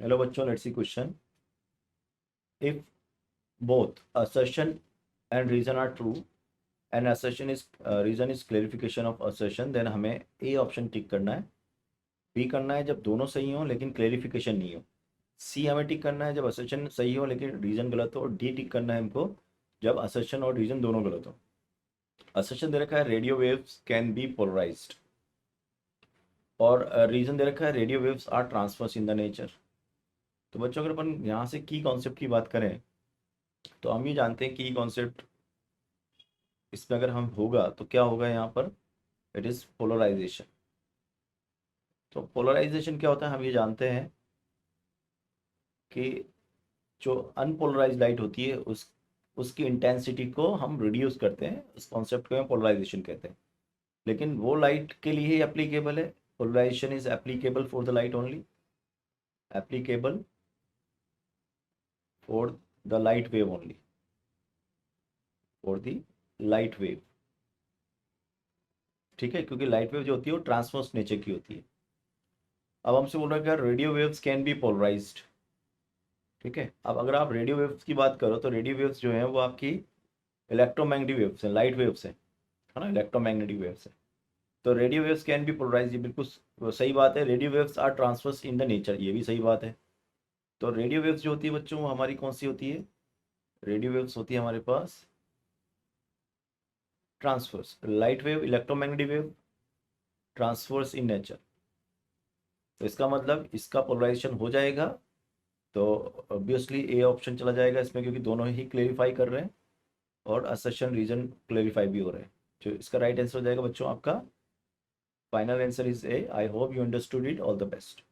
Hello बच्चों, let's see question. If both assertion and reason are true and assertion is reason is clarification of assertion, then हमें A option tick करना है. B करना है जब दोनों सही हो लेकिन क्लेरिफिकेशन नहीं हो. सी हमें टिक करना है जब असर्शन सही हो लेकिन रीजन गलत हो. और डी टिक करना है हमको जब असर्शन और रीजन दोनों गलत हो. असर्शन दे रखा है radio waves can be polarised, और रीजन दे रखा है radio waves are transverse in the nature. तो बच्चों अगर अपन यहाँ से की कॉन्सेप्ट की बात करें तो हम ये जानते हैं कि कॉन्सेप्ट इसमें अगर हम होगा तो क्या होगा यहाँ पर. It is polarisation. तो पोलराइजेशन क्या होता है हम ये जानते हैं कि जो अनपोलराइज लाइट होती है उसकी इंटेंसिटी को हम रिड्यूस करते हैं. उस कॉन्सेप्ट को हम पोलराइजेशन कहते हैं. लेकिन वो लाइट के लिए ही एप्लीकेबल है. Polarisation is applicable for the light only, applicable for the light wave only, for the light wave. ठीक है, क्योंकि लाइट वेव जो होती है वो ट्रांसवर्स नेचर की होती है. अब हमसे बोल रहा है कि radio waves can be polarised. ठीक है, अब अगर आप रेडियो वेव्स की बात करो तो रेडियो वेव्स जो हैं वो आपकी इलेक्ट्रोमैग्नेटिक वेव्स हैं, लाइट वेव्स हैं, है ना, इलेक्ट्रोमैग्नेटिक वेव्स हैं. तो radio waves can be polarise, ये बिल्कुल सही बात है. Radio waves are transverse in the nature, ये भी सही बात है. तो रेडियो वेव्स जो होती है बच्चों वो हमारी कौन सी होती है. रेडियो वेव्स होती है हमारे पास transverse. Light wave, electromagnetic wave, transverse in nature. तो इसका मतलब इसका पोलराइजेशन हो जाएगा. तो ऑब्वियसली ए ऑप्शन चला जाएगा इसमें, क्योंकि दोनों ही क्लेरिफाई कर रहे हैं और असर्शन रीजन क्लेरिफाई भी हो रहे हैं. जो इसका राइट आंसर हो जाएगा बच्चों आपका. Final answer is a. I hope you understood it. All the best.